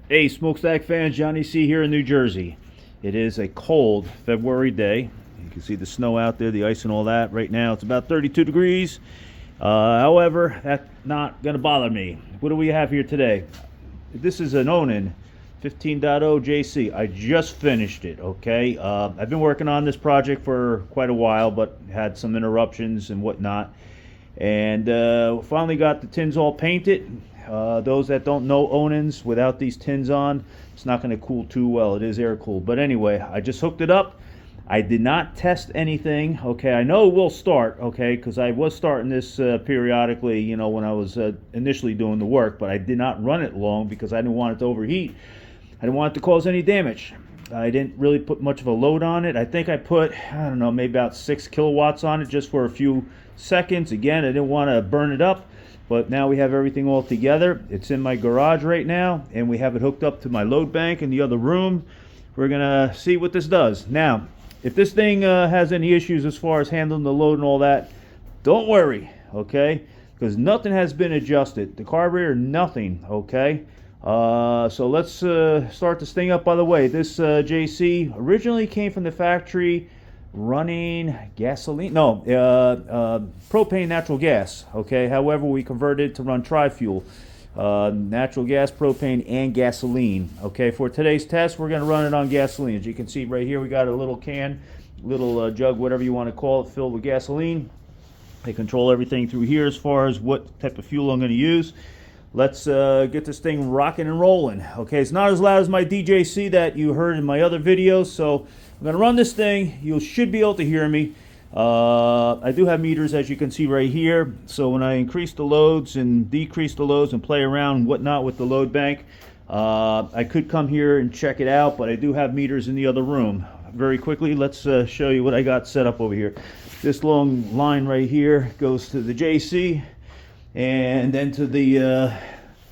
Hey, Smokestack fans, Johnny C here in New Jersey. It is a cold February day. You can see the snow out there, the ice and all that. Right now it's about 32 degrees. However, that's not going to bother me. What do we have here today? This is an Onan 15.0 JC. I just finished it, okay? I've been working on this project for quite a while, but had some interruptions and whatnot. And finally got the tins all painted. Those that don't know Onans, without these tins on, it's not going to cool too well. It is air cooled. But anyway, I just hooked it up. I did not test anything. Okay, I know it will start, okay, because I was starting this periodically, you know, when I was initially doing the work, but I did not run it long because I didn't want it to overheat. I didn't want it to cause any damage. I didn't really put much of a load on it. I think I put, I don't know, maybe about 6 kilowatts on it just for a few seconds. Again, I didn't want to burn it up. But now we have everything all together. It's in my garage right now, and we have it hooked up to my load bank in the other room. We're gonna see what this does. Now, if this thing has any issues as far as handling the load and all that, don't worry, okay? Because nothing has been adjusted. The carburetor, nothing, okay? So let's start this thing up. By the way, this JC originally came from the factory running gasoline, no, propane natural gas, okay? However, we converted it to run tri-fuel, natural gas, propane, and gasoline, okay? For today's test, we're gonna run it on gasoline. As you can see right here, we got a little can, little jug, whatever you want to call it, filled with gasoline. They control everything through here as far as what type of fuel I'm gonna use. Let's get this thing rocking and rolling. Okay, it's not as loud as my DJC that you heard in my other videos, so I'm going to run this thing. You should be able to hear me. I do have meters, as you can see right here, so when I increase the loads and decrease the loads and play around and whatnot with the load bank, I could come here and check it out, but I do have meters in the other room. Very quickly, let's show you what I got set up over here. This long line right here goes to the JC, and then to the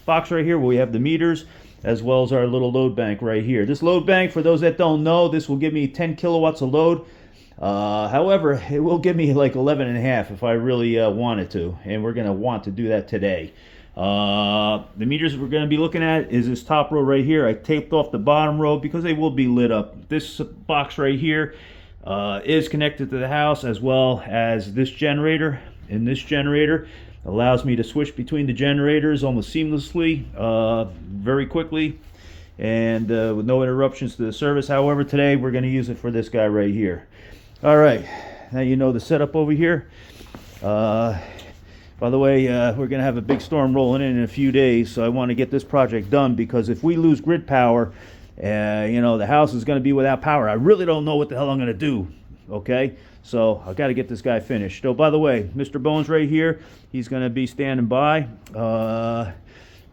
box right here where we have the meters, as well as our little load bank right here. This load bank, for those that don't know, this will give me 10 kilowatts of load. However, it will give me like 11 and a half if I really wanted to, and we're going to want to do that today. The meters we're going to be looking at is this top row right here. I taped off the bottom row because they will be lit up. This box right here is connected to the house, as well as this generator. And this generator allows me to switch between the generators almost seamlessly, very quickly, and with no interruptions to the service. However, today we're going to use it for this guy right here. All right, now you know the setup over here. By the way, we're going to have a big storm rolling in a few days, so I want to get this project done, because if we lose grid power, you know, the house is going to be without power. I really don't know what the hell I'm going to do, okay? So I've got to get this guy finished. Oh, by the way, Mr. Bones right here, he's going to be standing by. We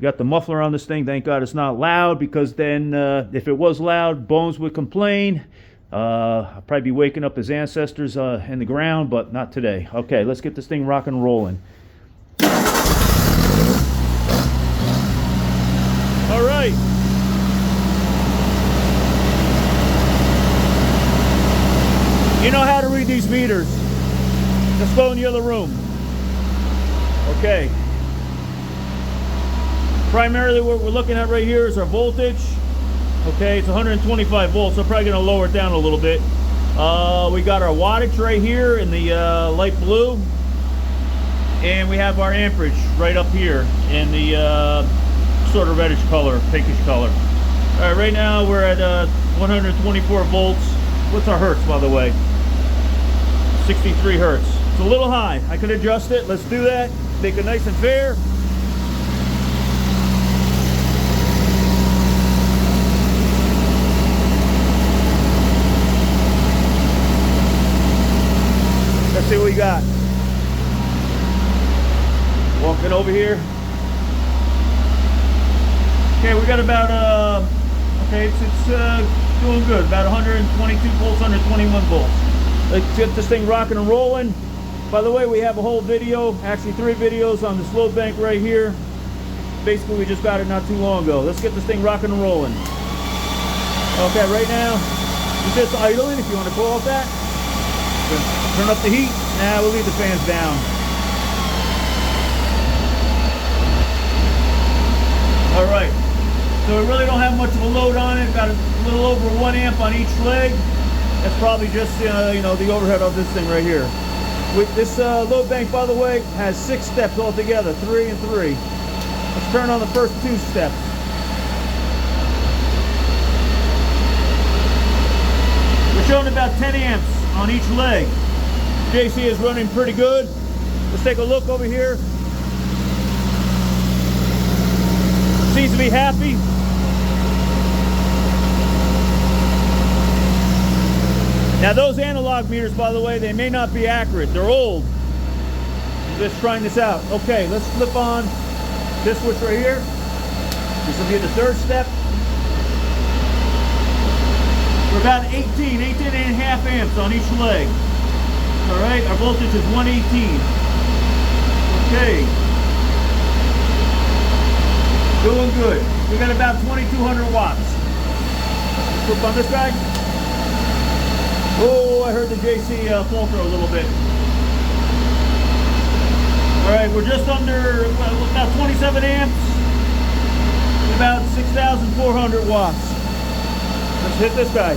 got the muffler on this thing. Thank God it's not loud, because then if it was loud, Bones would complain. I'll probably be waking up his ancestors in the ground, but not today. Okay, let's get this thing rocking and rolling. All right. You know how to read these meters. Let's go in the other room. Okay. Primarily what we're looking at right here is our voltage. Okay, it's 125 volts, so I'm probably going to lower it down a little bit. We got our wattage right here in the light blue. And we have our amperage right up here in the sort of reddish color, pinkish color. All right, right now we're at 124 volts. What's our hertz, by the way? 63 hertz. It's a little high. I could adjust it. Let's do that. Make it nice and fair. Let's see what we got. Walking over here. Okay, we got about okay, it's doing good. About 122 volts, 121 volts. Let's get this thing rocking and rolling. By the way, we have a whole video, actually 3 videos on this load bank right here. Basically, we just got it not too long ago. Let's get this thing rocking and rolling. Okay, right now, it's just idling, if you want to call it that. Turn up the heat. Nah, we'll leave the fans down. All right. So we really don't have much of a load on it. Got a little over 1 amp on each leg. That's probably just you know, the overhead of this thing right here. With this load bank, by the way, has 6 steps altogether, 3 and 3. Let's turn on the first 2 steps. We're showing about 10 amps on each leg. JC is running pretty good. Let's take a look over here. Seems to be happy. Now those analog meters, by the way, they may not be accurate. They're old. Just trying this out. Okay, let's flip on this switch right here. This will be the 3rd step. We're about 18 and a half amps on each leg. All right, our voltage is 118. Okay. Doing good. We got about 2,200 watts. Let's flip on this guy. Oh, I heard the JC falter a little bit. All right, we're just under about 27 amps, about 6,400 watts. Let's hit this guy.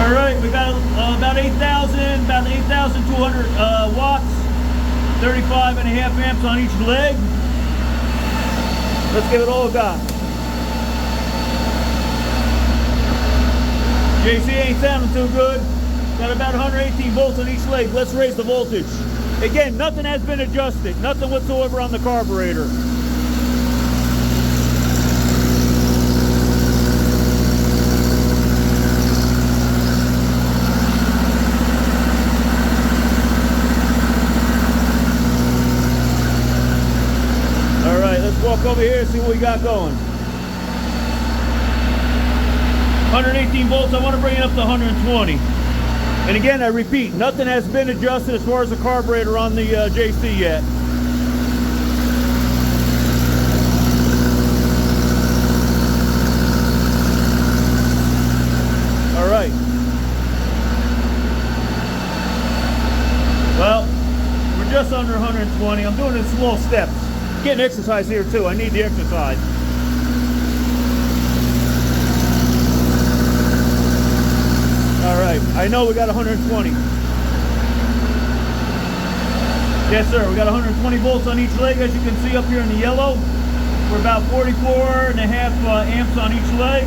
All right, we got about 8,200 watts, 35 and a half amps on each leg. Let's give it all a go. JC ain't sounding too good. Got about 118 volts on each leg. Let's raise the voltage. Again, nothing has been adjusted. Nothing whatsoever on the carburetor. All right, let's walk over here and see what we got going. 118 volts, I want to bring it up to 120. And again, I repeat, nothing has been adjusted as far as the carburetor on the JC yet. All right. Well, we're just under 120. I'm doing it in small steps. Getting exercise here too. I need the exercise. All right, I know we got 120. Yes, sir, we got 120 volts on each leg, as you can see up here in the yellow. We're about 44 and a half amps on each leg.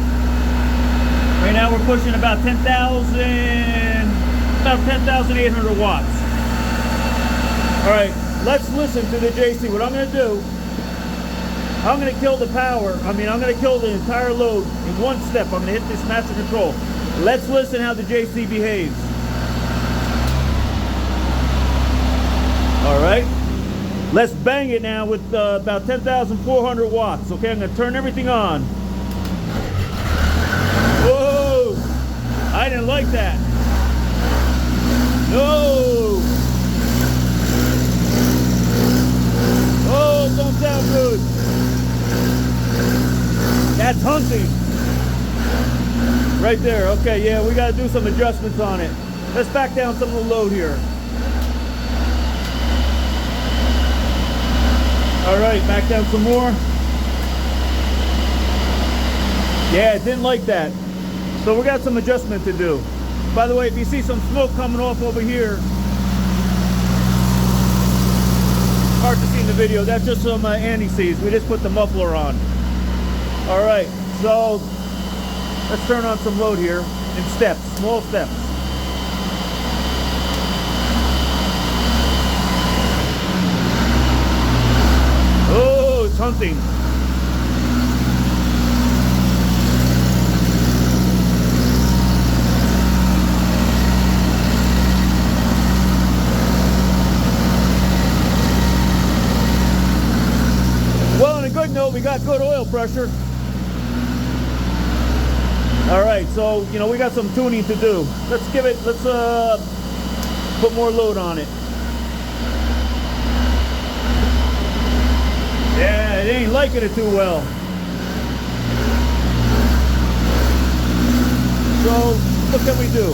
Right now we're pushing about 10,800 watts. All right, let's listen to the JC. What I'm gonna do, I'm gonna kill the power. I'm gonna kill the entire load in one step. I'm gonna hit this master control. Let's listen how the JC behaves. All right, let's bang it now with about 10,400 watts. Okay, I'm gonna turn everything on. Whoa, I didn't like that. No. Oh, it don't sound good. That's hunting. Right there. Okay, yeah, we got to do some adjustments on it. Let's back down some of the load here. All right, back down some more. Yeah, didn't like that. So we got some adjustment to do. By the way, if you see some smoke coming off over here, hard to see in the video, that's just some anti-seize. We just put the muffler on. All right, so let's turn on some load here in steps, small steps. Oh, it's hunting. Well, on a good note, we got good oil pressure. All right, so, you know, we got some tuning to do. Let's put more load on it. Yeah, it ain't liking it too well. So, what can we do?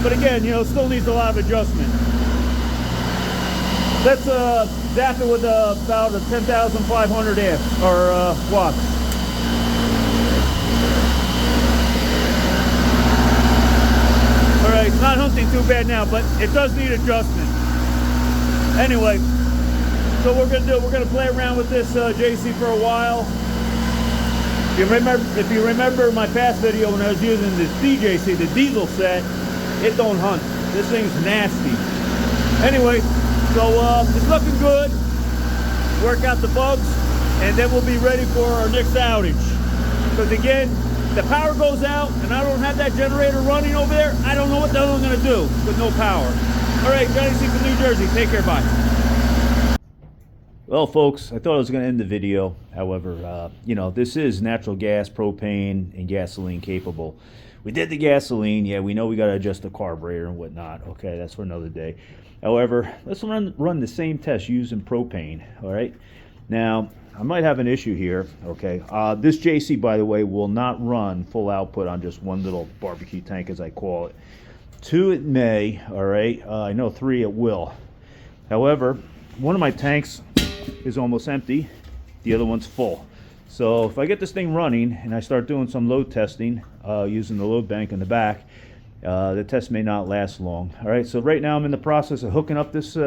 but again, you know, it still needs a lot of adjustment. Let's zap it with about a 10,500 amps or watts. All right, it's not hunting too bad now, but it does need adjustment. Anyway, so what we're gonna play around with this JC for a while. If you remember my past video when I was using this DJC, the diesel set, it don't hunt. This thing's nasty. Anyway, so it's looking good. Work out the bugs, and then we'll be ready for our next outage. Because again, the power goes out, and I don't have that generator running over there. I don't know what the hell I'm gonna do with no power. All right, Johnny C from New Jersey. Take care, bye. Well, folks, I thought I was going to end the video. However, you know, this is natural gas, propane, and gasoline capable. We did the gasoline. Yeah, we know we got to adjust the carburetor and whatnot. Okay, that's for another day. However, let's run the same test using propane. All right. Now, I might have an issue here. Okay. This JC, by the way, will not run full output on just one little barbecue tank, as I call it. 2 it may. All right. I know 3 it will. However, one of my tanks is almost empty, the other one's full. So if I get this thing running and I start doing some load testing using the load bank in the back, the test may not last long. All right, so right now I'm in the process of hooking up this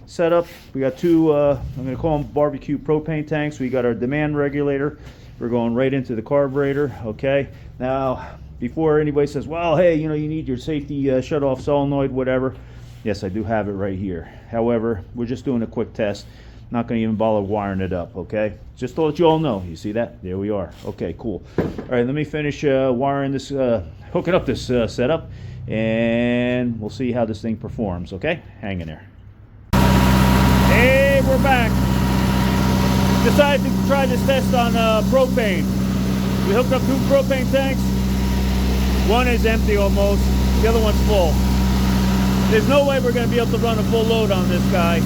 setup. We got 2 I'm going to call them barbecue propane tanks. We got our demand regulator. We're going right into the carburetor. Okay, now before anybody says, well, hey, you know, you need your safety shut off solenoid, whatever, yes, I do have it right here. However, we're just doing a quick test. Not going to even bother wiring it up, okay? Just to let you all know. You see that? There we are. Okay, cool. All right, let me finish wiring this, hooking up this setup, and we'll see how this thing performs, okay? Hang in there. Hey, we're back. Decided to try this test on propane. We hooked up 2 propane tanks. One is empty almost. The other one's full. There's no way we're going to be able to run a full load on this guy,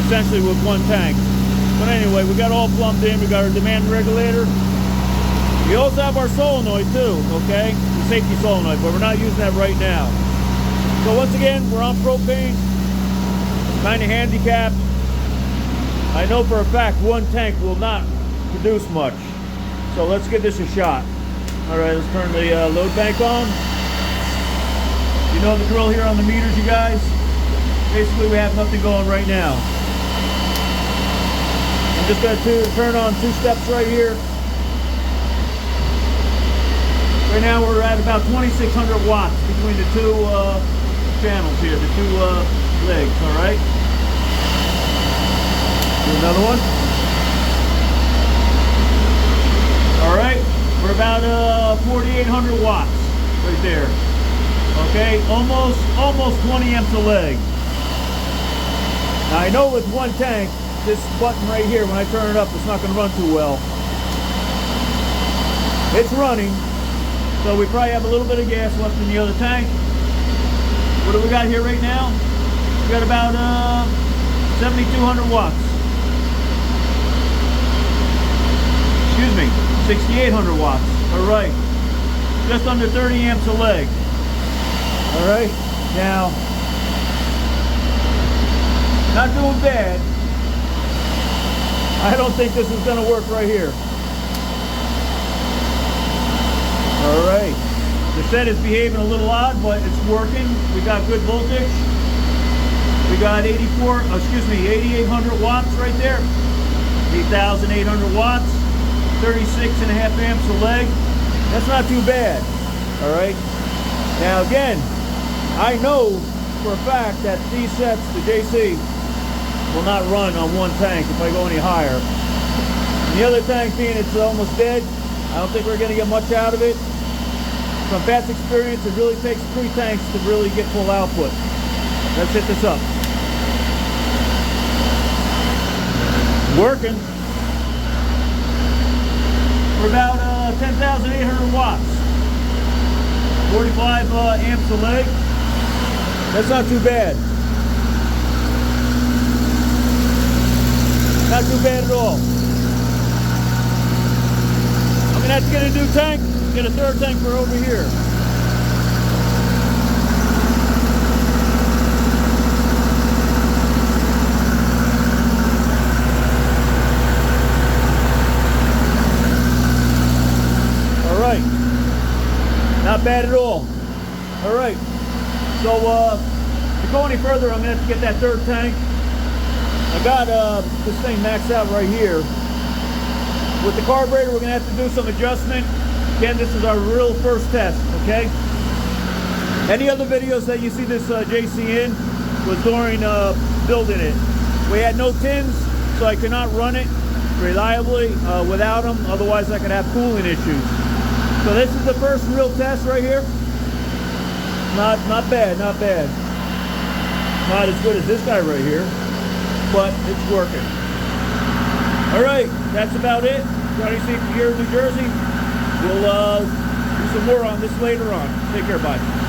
essentially with 1 tank. But anyway, we got all plumbed in. We got our demand regulator. We also have our solenoid too, okay? The safety solenoid, but we're not using that right now. So once again, we're on propane, kind of handicapped. I know for a fact 1 tank will not produce much. So let's give this a shot. All right, let's turn the load bank on. You know the drill here on the meters, you guys. Basically, we have nothing going right now. I'm just going to turn on 2 steps right here. Right now we're at about 2,600 watts between the 2 channels here, the 2 legs, all right? Do another one. All right, we're about 4,800 watts right there. Okay, almost 20 amps a leg. Now I know with 1 tank, this button right here, when I turn it up, it's not going to run too well. It's running, so we probably have a little bit of gas left in the other tank. What do we got here right now? We got about 7,200 watts. Excuse me, 6,800 watts. All right, just under 30 amps a leg. All right, now, not doing bad. I don't think this is going to work right here. All right. The set is behaving a little odd, but it's working. We got good voltage. We got 8,800 watts right there. 8,800 watts, 36.5 amps a leg. That's not too bad. All right. Now again, I know for a fact that these sets, the JC, will not run on 1 tank if I go any higher. And the other tank, being it's almost dead, I don't think we're going to get much out of it. From past experience, it really takes 3 tanks to really get full output. Let's hit this up. Working. We're about 10,800 watts. 45 amps a leg. That's not too bad. Not too bad at all. I'm gonna have to get a new tank, get a 3rd tank for over here. Not bad at all. All right. So to go any further, I'm gonna have to get that third tank. I got this thing maxed out right here. With the carburetor, we're gonna have to do some adjustment. Again, this is our real first test, okay? Any other videos that you see this JC in was during building it. We had no tins, so I could not run it reliably without them. Otherwise, I could have cooling issues. So this is the first real test right here. Not bad, not bad. Not as good as this guy right here, but it's working. All right, that's about it. Johnny C here in New Jersey. We'll do some more on this later on. Take care, bye.